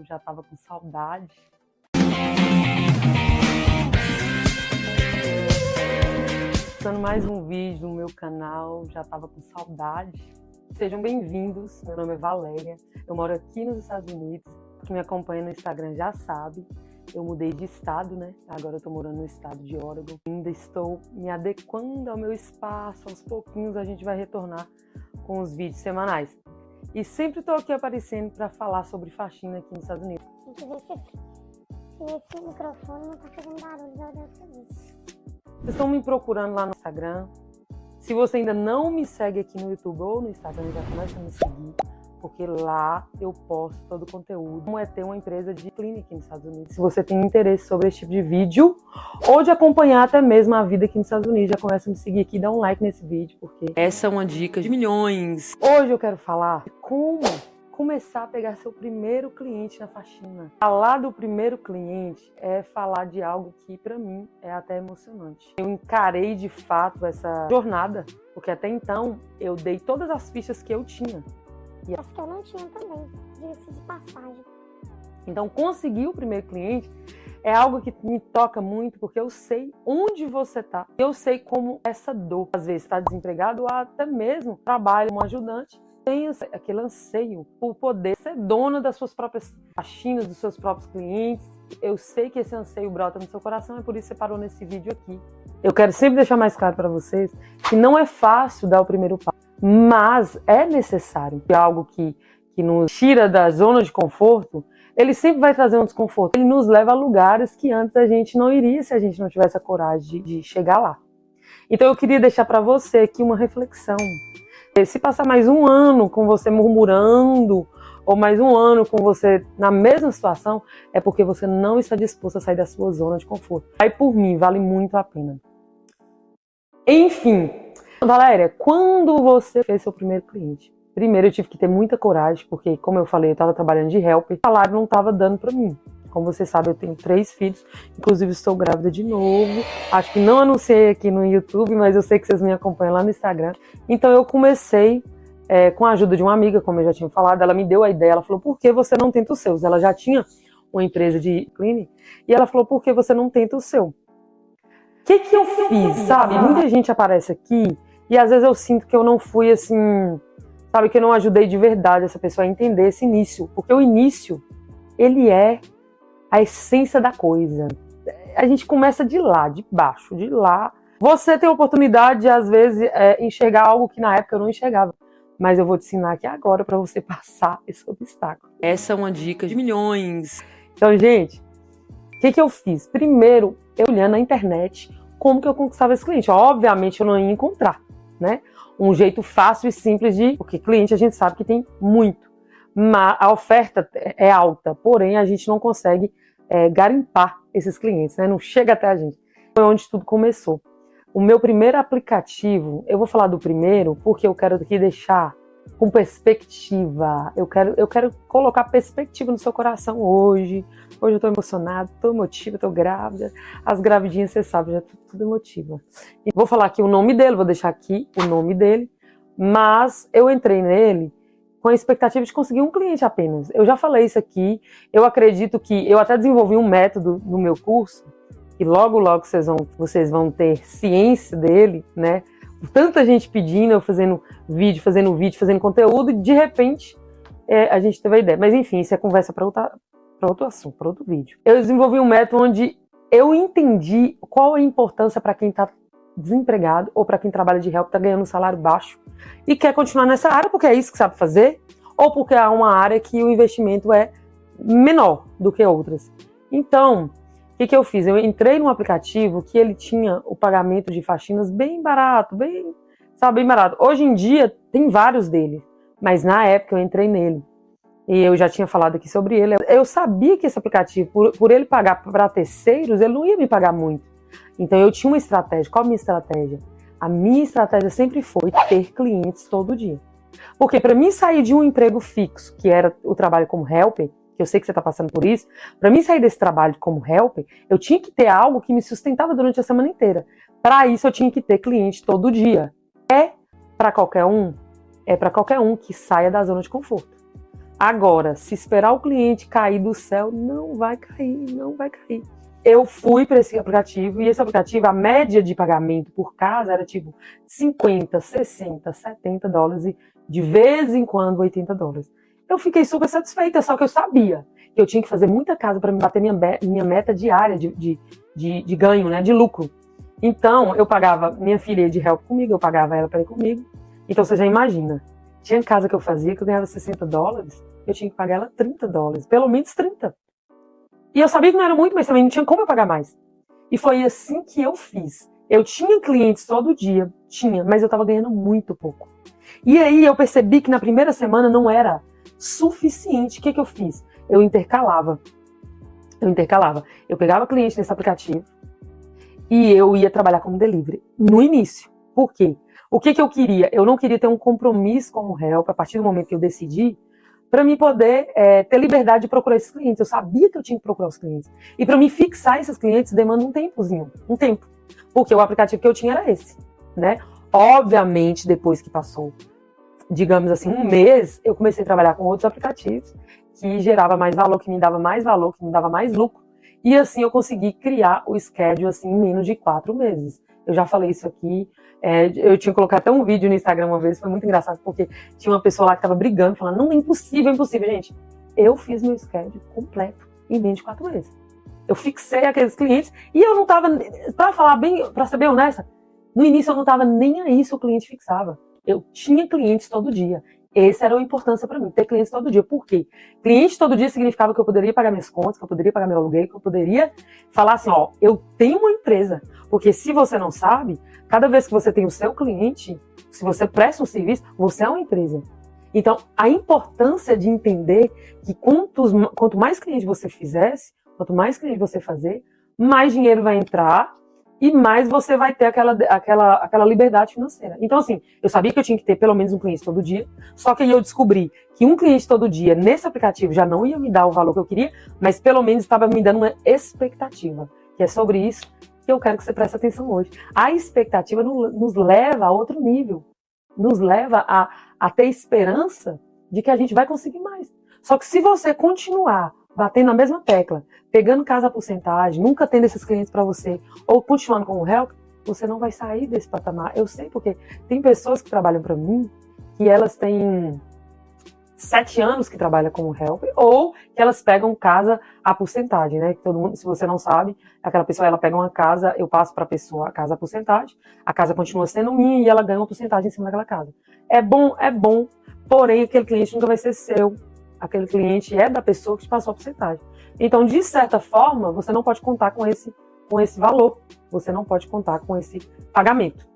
Eu já tava com saudade. Postando mais um vídeo no meu canal, já tava com saudade. Sejam bem-vindos, meu nome é Valéria, eu moro aqui nos Estados Unidos. Quem me acompanha no Instagram já sabe, eu mudei de estado, né? Agora eu tô morando no estado de Oregon. Ainda estou me adequando ao meu espaço, aos pouquinhos a gente vai retornar com os vídeos semanais. E sempre tô aqui aparecendo para falar sobre faxina aqui nos Estados Unidos. Tem que ver se esse microfone não tá fazendo barulho igual dessa vez. Vocês estão me procurando lá no Instagram. Se você ainda não me segue aqui no YouTube ou no Instagram, já começa a me seguir, porque lá eu posto todo o conteúdo. Como é ter uma empresa de cleaning aqui nos Estados Unidos. Se você tem interesse sobre esse tipo de vídeo, ou de acompanhar até mesmo a vida aqui nos Estados Unidos, já começa a me seguir aqui, dá um like nesse vídeo, porque essa é uma dica de milhões. Hoje eu quero falar de como começar a pegar seu primeiro cliente na faxina. Falar do primeiro cliente é falar de algo que pra mim é até emocionante. Eu encarei de fato essa jornada, porque até então eu dei todas as fichas que eu tinha. Acho que eu não tinha também, diga-se de passagem. Então conseguir o primeiro cliente é algo que me toca muito, porque eu sei onde você tá. Eu sei como essa dor, às vezes está desempregado ou até mesmo trabalha como ajudante, tem aquele anseio por poder ser dona das suas próprias faxinas, dos seus próprios clientes. Eu sei que esse anseio brota no seu coração, é por isso que você parou nesse vídeo aqui. Eu quero sempre deixar mais claro para vocês que não é fácil dar o primeiro passo, mas é necessário. É algo que nos tira da zona de conforto, ele sempre vai trazer um desconforto. Ele nos leva a lugares que antes a gente não iria se a gente não tivesse a coragem de chegar lá. Então eu queria deixar para você aqui uma reflexão. Se passar mais um ano com você murmurando, ou mais um ano com você na mesma situação, é porque você não está disposto a sair da sua zona de conforto. Aí por mim, vale muito a pena. Enfim, Valéria, quando você fez seu primeiro cliente? Primeiro eu tive que ter muita coragem, porque como eu falei, eu estava trabalhando de helper, o salário não estava dando para mim. Como você sabe, eu tenho 3 filhos, inclusive estou grávida de novo. Acho que não anunciei aqui no YouTube, mas eu sei que vocês me acompanham lá no Instagram. Então eu comecei com a ajuda de uma amiga, como eu já tinha falado, ela me deu a ideia, ela falou, por que você não tenta os seus? Ela já tinha uma empresa de cleaning, e ela falou, por que você não tenta o seu? O que eu fiz, sabe? Muita gente aparece aqui, e às vezes eu sinto que eu não fui assim, sabe, que eu não ajudei de verdade essa pessoa a entender esse início, porque o início, ele é a essência da coisa. A gente começa de lá, de baixo, de lá. Você tem a oportunidade de, às vezes, enxergar algo que na época eu não enxergava. Mas eu vou te ensinar aqui agora para você passar esse obstáculo. Essa é uma dica de milhões. Então, gente, o que eu fiz? Primeiro, eu olhando na internet como que eu conquistava esse cliente. Obviamente, eu não ia encontrar, né? Um jeito fácil e simples de... Porque cliente a gente sabe que tem muito. Mas a oferta é alta, porém a gente não consegue garimpar esses clientes, né? Não chega até a gente. Foi onde tudo começou. O meu primeiro aplicativo, eu vou falar do primeiro porque eu quero aqui deixar com perspectiva. Eu quero colocar perspectiva no seu coração hoje. Hoje eu tô emocionada, tô emotiva, tô grávida. As gravidinhas, você sabe, já tô tudo emotiva. E vou falar aqui o nome dele, vou deixar aqui o nome dele, mas eu entrei nele com a expectativa de conseguir um cliente apenas. Eu já falei isso aqui, eu acredito que eu até desenvolvi um método no meu curso, e logo vocês vão ter ciência dele, né? Tanta gente pedindo, eu fazendo vídeo, fazendo conteúdo, e de repente a gente teve a ideia. Mas enfim, isso é conversa para outro assunto, para outro vídeo. Eu desenvolvi um método onde eu entendi qual a importância para quem está desempregado ou para quem trabalha de help, está ganhando um salário baixo e quer continuar nessa área porque é isso que sabe fazer, ou porque é uma área que o investimento é menor do que outras. Então, o que eu fiz? Eu entrei num aplicativo que ele tinha o pagamento de faxinas bem barato, bem barato. Hoje em dia tem vários dele, mas na época eu entrei nele. E eu já tinha falado aqui sobre ele. Eu sabia que esse aplicativo, por ele pagar para terceiros, ele não ia me pagar muito. Então eu tinha uma estratégia. Qual a minha estratégia? A minha estratégia sempre foi ter clientes todo dia. Porque para mim sair de um emprego fixo, que era o trabalho como helper, que eu sei que você está passando por isso, para mim sair desse trabalho como helper, eu tinha que ter algo que me sustentava durante a semana inteira. Para isso eu tinha que ter cliente todo dia. É para qualquer um que saia da zona de conforto. Agora, se esperar o cliente cair do céu, não vai cair, não vai cair. Eu fui para esse aplicativo, e esse aplicativo, a média de pagamento por casa era tipo 50, 60, 70 dólares e de vez em quando 80 dólares. Eu fiquei super satisfeita, só que eu sabia que eu tinha que fazer muita casa para me bater minha meta diária de ganho, né, de lucro. Então, eu pagava, minha filha ia de help comigo, eu pagava ela para ir comigo. Então, você já imagina, tinha casa que eu fazia que eu ganhava 60 dólares, eu tinha que pagar ela 30 dólares, pelo menos 30. E eu sabia que não era muito, mas também não tinha como eu pagar mais. E foi assim que eu fiz. Eu tinha clientes todo dia, mas eu estava ganhando muito pouco. E aí eu percebi que na primeira semana não era suficiente. O que eu fiz? Eu intercalava. Eu pegava cliente nesse aplicativo e eu ia trabalhar como delivery no início. Por quê? O que eu queria? Eu não queria ter um compromisso com o help a partir do momento que eu decidi, para mim poder ter liberdade de procurar esses clientes. Eu sabia que eu tinha que procurar os clientes. E para me fixar esses clientes demanda um tempo. Porque o aplicativo que eu tinha era esse, né? Obviamente, depois que passou, digamos assim, um mês, eu comecei a trabalhar com outros aplicativos que gerava mais valor, que me dava mais valor, que me dava mais lucro. E assim eu consegui criar o schedule assim, em menos de 4 meses. Eu já falei isso aqui. Eu tinha colocado até um vídeo no Instagram uma vez, foi muito engraçado, porque tinha uma pessoa lá que estava brigando, falando, não, é impossível, gente. Eu fiz meu schedule completo em menos de 4 meses. Eu fixei aqueles clientes e eu não estava, para ser bem honesta, no início eu não estava nem aí se o cliente fixava. Eu tinha clientes todo dia. Essa era a importância para mim, ter clientes todo dia. Por quê? Cliente todo dia significava que eu poderia pagar minhas contas, que eu poderia pagar meu aluguel, que eu poderia falar assim, ó, eu tenho uma empresa. Porque se você não sabe, cada vez que você tem o seu cliente, se você presta um serviço, você é uma empresa. Então, a importância de entender que quanto mais cliente você fizesse, quanto mais cliente você fazer, mais dinheiro vai entrar e mais você vai ter aquela liberdade financeira. Então, assim, eu sabia que eu tinha que ter pelo menos um cliente todo dia, só que aí eu descobri que um cliente todo dia nesse aplicativo já não ia me dar o valor que eu queria, mas pelo menos estava me dando uma expectativa, que é sobre isso que eu quero que você preste atenção hoje. A expectativa nos leva a outro nível, nos leva a ter esperança de que a gente vai conseguir mais. Só que se você continuar batendo na mesma tecla, pegando casa a porcentagem, nunca tendo esses clientes para você, ou continuando com o help, você não vai sair desse patamar. Eu sei porque tem pessoas que trabalham para mim, que elas têm 7 anos que trabalham como help, ou que elas pegam casa a porcentagem, né? Todo mundo, se você não sabe, aquela pessoa, ela pega uma casa, eu passo para a pessoa a casa a porcentagem, a casa continua sendo minha e ela ganha uma porcentagem em cima daquela casa. É bom, porém aquele cliente nunca vai ser seu. Aquele cliente é da pessoa que te passou a porcentagem. Então, de certa forma, você não pode contar com esse valor. Você não pode contar com esse pagamento.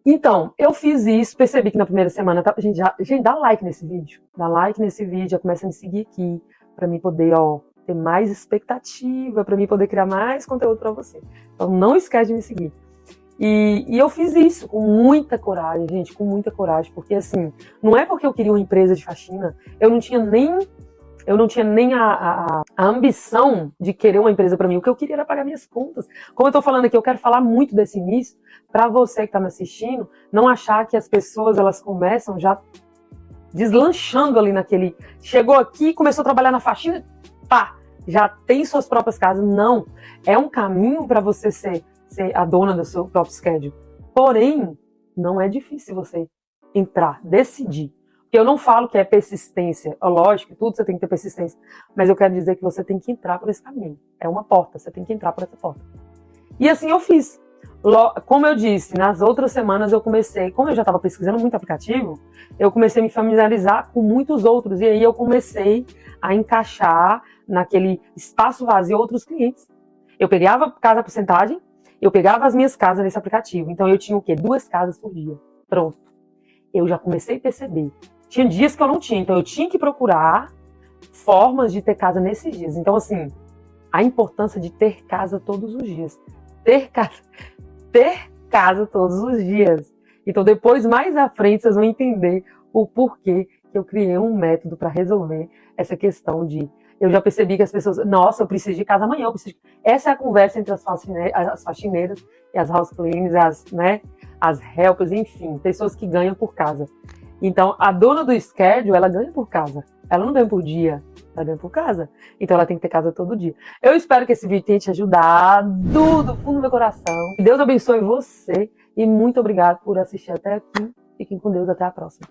Então, eu fiz isso, percebi que na primeira semana, gente, dá like nesse vídeo. Dá like nesse vídeo, já começa a me seguir aqui, para mim poder, ter mais expectativa, para mim poder criar mais conteúdo para você. Então, não esquece de me seguir. E eu fiz isso com muita coragem, gente, com muita coragem, porque assim, não é porque eu queria uma empresa de faxina, eu não tinha nem a ambição de querer uma empresa para mim. O que eu queria era pagar minhas contas. Como eu tô falando aqui, eu quero falar muito desse início, para você que tá me assistindo, não achar que as pessoas, elas começam já deslanchando ali naquele... Chegou aqui, começou a trabalhar na faxina, pá, já tem suas próprias casas. Não, é um caminho para você ser a dona do seu próprio schedule. Porém, não é difícil você entrar, decidir. Porque eu não falo que é persistência. Lógico, tudo você tem que ter persistência. Mas eu quero dizer que você tem que entrar por esse caminho. É uma porta, você tem que entrar por essa porta. E assim eu fiz. Como eu disse, nas outras semanas eu comecei, como eu já estava pesquisando muito aplicativo, eu comecei a me familiarizar com muitos outros. E aí eu comecei a encaixar naquele espaço vazio outros clientes. Eu pegava casa a porcentagem, eu pegava as minhas casas nesse aplicativo. Então eu tinha o quê? 2 casas por dia. Pronto. Eu já comecei a perceber. Tinha dias que eu não tinha, então eu tinha que procurar formas de ter casa nesses dias. Então, assim, a importância de ter casa todos os dias. Ter casa todos os dias. Então, depois, mais à frente, vocês vão entender o porquê que eu criei um método para resolver essa questão de... Eu já percebi que as pessoas... Nossa, eu preciso de casa amanhã. Essa é a conversa entre as faxineiras e as house cleaners, as helpers, enfim, pessoas que ganham por casa. Então, a dona do schedule, ela ganha por casa. Ela não ganha por dia, ela ganha por casa. Então, ela tem que ter casa todo dia. Eu espero que esse vídeo tenha te ajudado do fundo do meu coração. Que Deus abençoe você e muito obrigado por assistir até aqui. Fiquem com Deus, até a próxima.